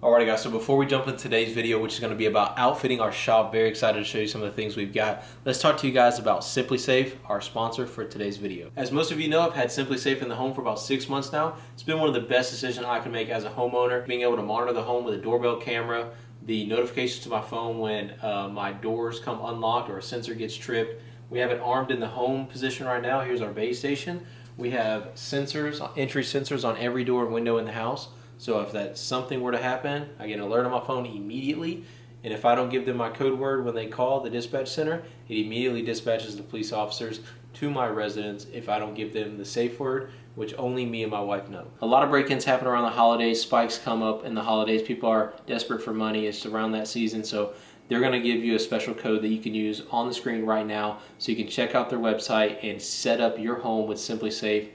Alright guys, so before we jump into today's video, which is going to be about outfitting our shop, very excited to show you some of the things we've got. Let's talk to you guys about SimpliSafe, our sponsor for today's video. As most of you know, I've had SimpliSafe in the home for about 6 months now. It's been one of the best decisions I can make as a homeowner, being able to monitor the home with a doorbell camera, the notifications to my phone when my doors come unlocked or a sensor gets tripped. We have it armed in the home position right now. Here's our base station. We have sensors, entry sensors on every door and window in the house. So if that something were to happen, I get an alert on my phone immediately. And if I don't give them my code word when they call the dispatch center, it immediately dispatches the police officers to my residence if I don't give them the safe word, which only me and my wife know. A lot of break-ins happen around the holidays. Spikes come up in the holidays. People are desperate for money. It's around that season. So they're going to give you a special code that you can use on the screen right now. So you can check out their website and set up your home with SimpliSafe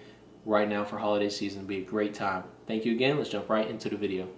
right now for holiday season. It'll be a great time. Thank you again. Let's jump right into the video.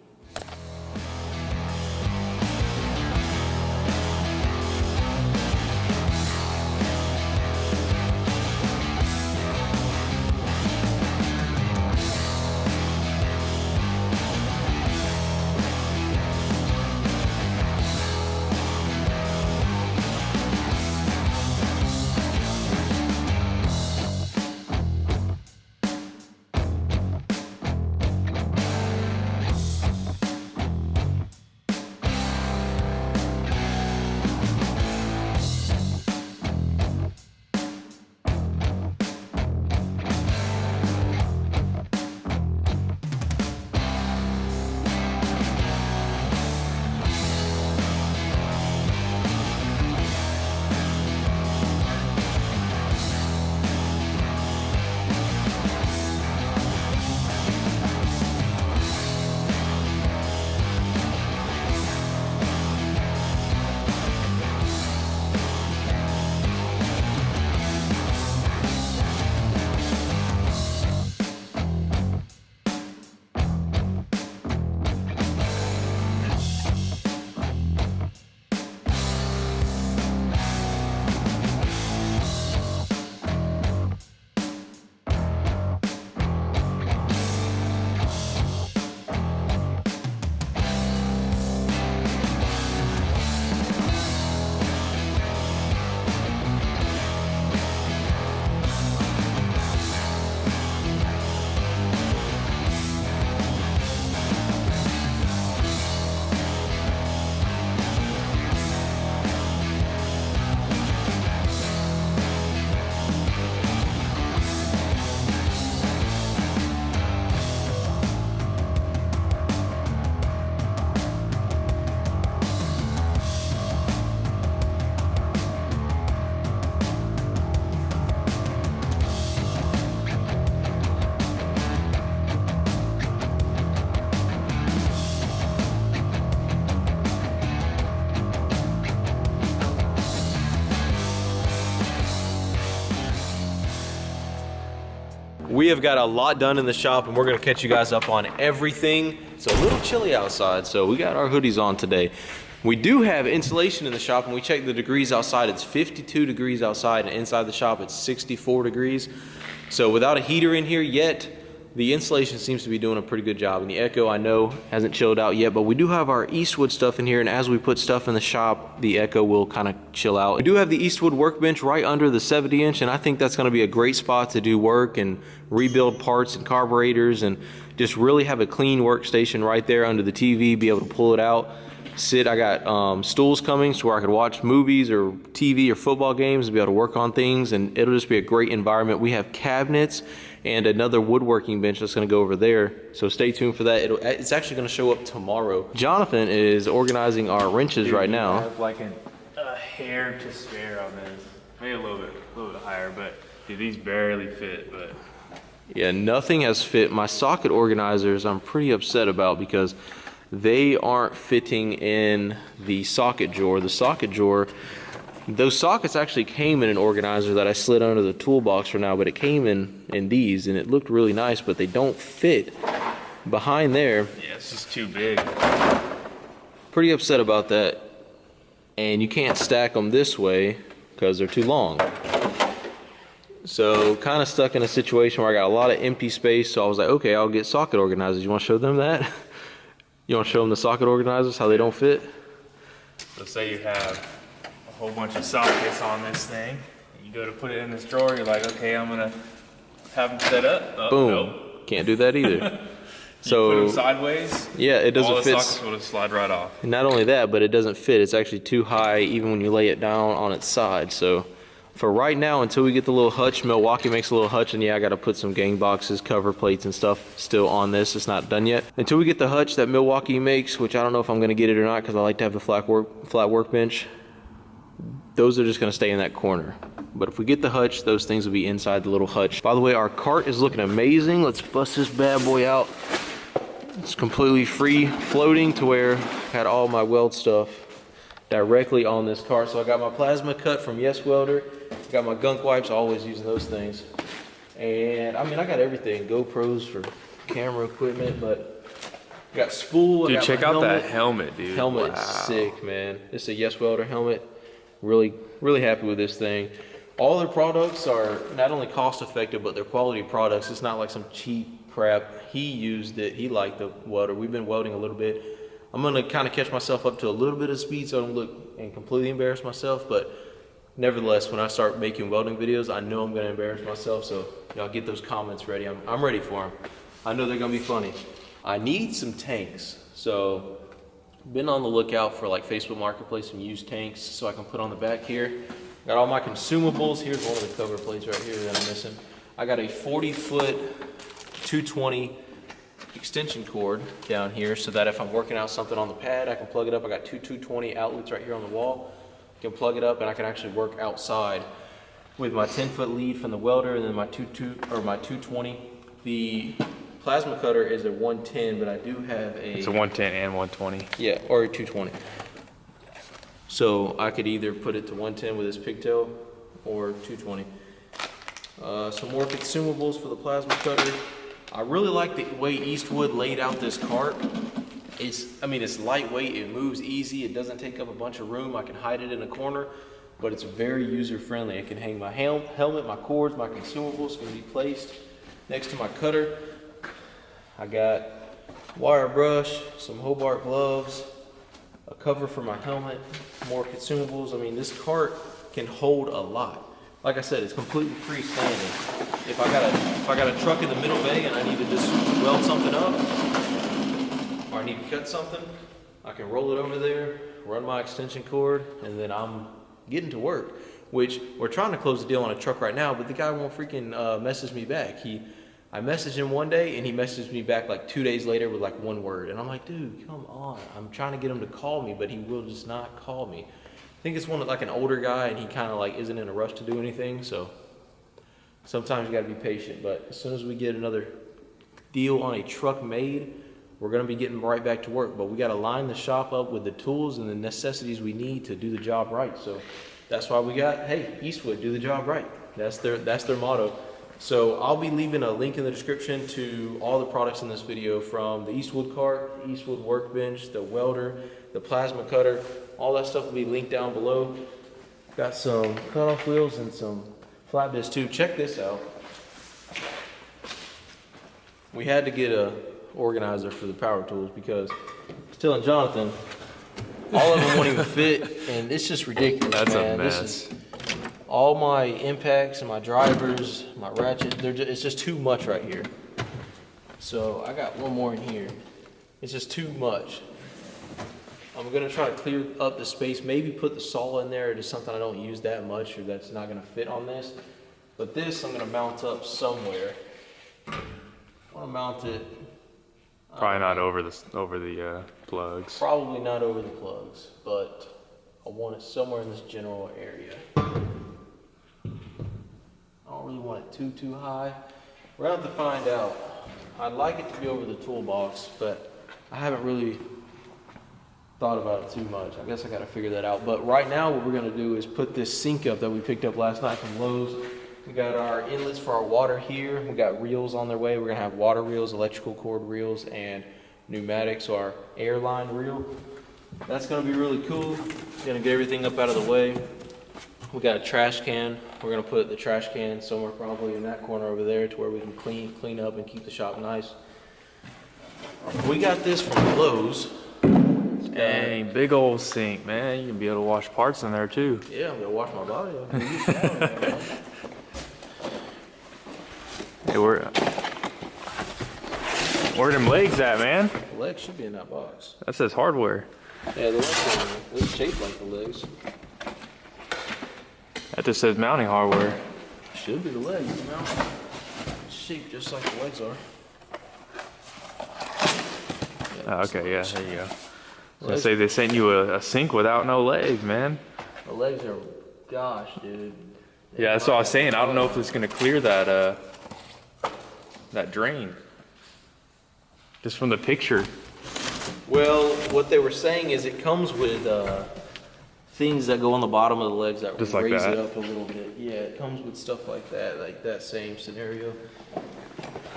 We have got a lot done in the shop and we're gonna catch you guys up on everything. It's a little chilly outside, so we got our hoodies on today. We do have insulation in the shop and we checked the degrees outside. It's 52 degrees outside and inside the shop it's 64 degrees. So without a heater in here yet, the insulation seems to be doing a pretty good job. And the Echo, I know, hasn't chilled out yet, but we do have our Eastwood stuff in here, and as we put stuff in the shop, the Echo will kind of chill out. We do have the Eastwood workbench right under the 70-inch, and I think that's gonna be a great spot to do work and rebuild parts and carburetors and just really have a clean workstation right there under the TV, be able to pull it out, sit. I got stools coming so where I could watch movies or TV or football games and be able to work on things, and it'll just be a great environment. We have cabinets and another woodworking bench that's going to go over there, so stay tuned for that. It's actually going to show up tomorrow. Jonathan is organizing our wrenches right now. I have like a hair to spare on this, maybe a little bit higher, but dude, these barely fit. But yeah, nothing has fit. My socket organizers I'm pretty upset about because they aren't fitting in the socket drawer. The socket drawer, those sockets actually came in an organizer that I slid under the toolbox for now, but it came in these and it looked really nice, but they don't fit behind there. yeah, it's just too big. Pretty upset about that. And you can't stack them this way because they're too long. So kind of stuck in a situation where I got a lot of empty space, so I was like, okay, I'll get socket organizers. You want to show them that? You want to show them the socket organizers, how they don't fit? So say you have a whole bunch of sockets on this thing. You go to put it in this drawer, you're like, okay, I'm gonna have them set up. Oh, Boom. Nope. Can't do that either. So put them sideways. Yeah, it doesn't fit. All the sockets will just slide right off. And not only that, but it doesn't fit. It's actually too high even when you lay it down on its side. So for right now, until we get the little hutch, Milwaukee makes a little hutch, and yeah, I got to put some gang boxes, cover plates, and stuff still on this. It's not done yet. Until we get the hutch that Milwaukee makes, which I don't know if I'm going to get it or not because I like to have the flat workbench, those are just going to stay in that corner. But if we get the hutch, those things will be inside the little hutch. By the way, our cart is looking amazing. Let's bust this bad boy out. It's completely free floating to where I had all my weld stuff directly on this cart. So I got my plasma cut from Yes Welder. Got my gunk wipes, always using those things. And I mean, I got everything. GoPros for camera equipment, but I got spool. Dude, check out that helmet, dude. Helmet is sick, man. It's a Yes Welder helmet. Really happy with this thing. All their products are not only cost effective, but they're quality products. It's not like some cheap crap. He used it. He liked the welder. We've been welding a little bit. I'm gonna kind of catch myself up to a little bit of speed so I don't look and completely embarrass myself, but nevertheless, when I start making welding videos, I know I'm gonna embarrass myself, so y'all get those comments ready. I'm ready for them. I know they're gonna be funny. I need some tanks, so been on the lookout for like Facebook Marketplace, some used tanks so I can put on the back here. Got all my consumables. Here's one of the cover plates right here that I'm missing. I got a 40-foot 220 extension cord down here so that if I'm working out something on the pad, I can plug it up. I got two 220 outlets right here on the wall. I can plug it up and I can actually work outside with my 10-foot lead from the welder and then my 220. The plasma cutter is a 110, but I do have a... It's a 110 and 120. Yeah, or a 220. So I could either put it to 110 with this pigtail or 220. Some more consumables for the plasma cutter. I really like the way Eastwood laid out this cart. It's lightweight, it moves easy, it doesn't take up a bunch of room. I can hide it in a corner, but it's very user friendly. I can hang my helmet, my cords, my consumables can be placed next to my cutter. I got wire brush, some Hobart gloves, a cover for my helmet, more consumables. I mean, this cart can hold a lot. Like I said, it's completely freestanding. If I got a truck in the middle bay and I need to just weld something up, or I need to cut something, I can roll it over there, run my extension cord, and then I'm getting to work. Which we're trying to close the deal on a truck right now, but the guy won't freaking message me back. I messaged him one day and he messaged me back like 2 days later with like one word. And I'm like, dude, come on. I'm trying to get him to call me, but he will just not call me. I think it's like an older guy and he kind of like isn't in a rush to do anything. So sometimes you gotta be patient, but as soon as we get another deal on a truck made, we're gonna be getting right back to work. But we gotta line the shop up with the tools and the necessities we need to do the job right. So that's why we got, hey, Eastwood, do the job right. That's their motto. So I'll be leaving a link in the description to all the products in this video, from the Eastwood cart, the Eastwood workbench, the welder, the plasma cutter. All that stuff will be linked down below. Got some cutoff wheels and some flat bits too. Check this out. We had to get a organizer for the power tools because I was telling Jonathan, all of them won't even fit, and it's just ridiculous. That's man. a mess. All my impacts and my drivers, my ratchet, it's just too much right here. So I got one more in here. It's just too much. I'm gonna try to clear up the space, maybe put the saw in there, or just something I don't use that much or that's not gonna fit on this. But this I'm gonna mount up somewhere. I wanna mount it. Probably not over the plugs. Probably not over the plugs, but I want it somewhere in this general area. I don't really want it too high. We're gonna have to find out. I'd like it to be over the toolbox, but I haven't really thought about it too much. I guess I gotta figure that out. But right now what we're gonna do is put this sink up that we picked up last night from Lowe's. We got our inlets for our water here. We got reels on their way. We're gonna have water reels, electrical cord reels, and pneumatics, or our airline reel. That's gonna be really cool. Gonna get everything up out of the way. We got a trash can. We're gonna put the trash can somewhere probably in that corner over there to where we can clean up and keep the shop nice. We got this from Lowe's. Dang, big old sink, man. You can be able to wash parts in there too. Yeah, I'm gonna wash my body. Hey, where them legs at, man? The legs should be in that box. That says hardware. Yeah, the legs are shaped like the legs. That just says mounting hardware. Should be the legs, you know? Shaped just like the legs are. Oh, okay, yeah, there you go. I was gonna say they sent you a sink without no legs, man. The legs are, gosh, dude. Yeah, that's what I was saying. I don't know if it's gonna clear that that drain. Just from the picture. Well, what they were saying is it comes with things that go on the bottom of the legs that just like raise that. it up a little bit. Yeah, it comes with stuff like that same scenario.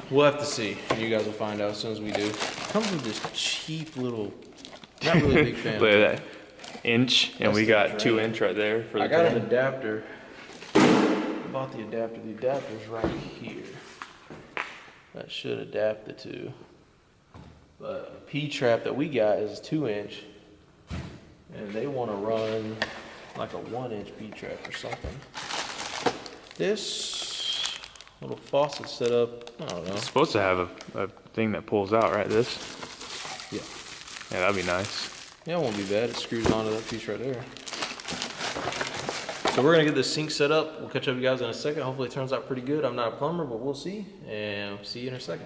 We'll have to see. You guys will find out as soon as we do. It comes with this cheap little, not really a big fan. Look at that. Inch, and That's we the got drain. 2 inch right there for the I got drain. an adapter. I bought the adapter. The adapter's right here. That should adapt the two. But a P-trap that we got is 2 inch. And they want to run like a 1 inch P-trap or something. This little faucet set up, I don't know. It's supposed to have a thing that pulls out, right? This? Yeah. Yeah, that'd be nice. Yeah, it won't be bad. It screws onto that piece right there. So we're gonna get this sink set up. We'll catch up with you guys in a second. Hopefully it turns out pretty good. I'm not a plumber, but we'll see. And see you in a second.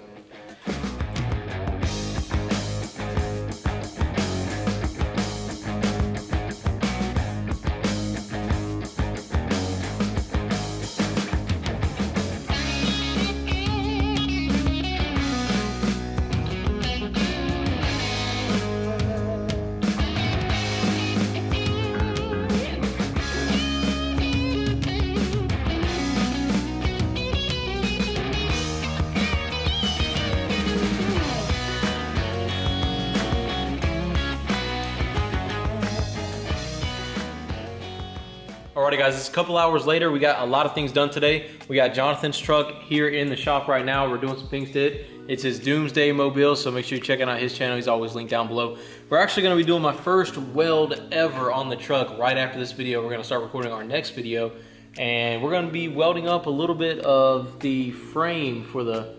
Alrighty guys, it's a couple hours later. We got a lot of things done today. We got Jonathan's truck here in the shop right now. We're doing some things to it. It's his Doomsday Mobile, so make sure you're checking out his channel. He's always linked down below. We're actually gonna be doing my first weld ever on the truck right after this video. We're gonna start recording our next video, and we're gonna be welding up a little bit of the frame for the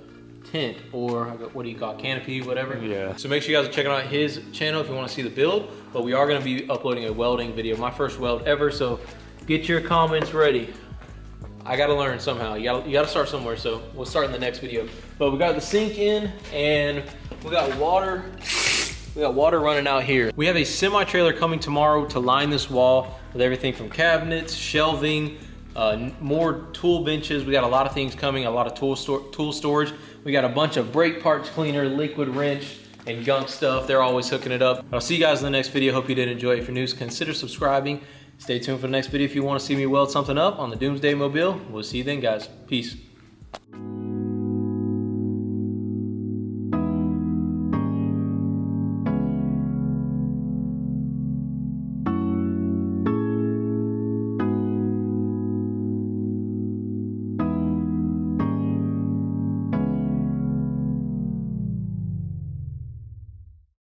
tent, or what do you call it, canopy, whatever. Yeah. So make sure you guys are checking out his channel if you wanna see the build, but we are gonna be uploading a welding video, my first weld ever, so get your comments ready. I gotta learn somehow. You gotta start somewhere, so we'll start in the next video. But we got the sink in, and we got water. We got water running out here. We have a semi-trailer coming tomorrow to line this wall with everything from cabinets, shelving, more tool benches. We got a lot of things coming, a lot of tool storage. We got a bunch of brake parts cleaner, liquid wrench, and gunk stuff. They're always hooking it up. I'll see you guys in the next video. Hope you did enjoy. If you're new, consider subscribing. Stay tuned for the next video if you want to see me weld something up on the Doomsday Mobile. We'll see you then, guys. Peace.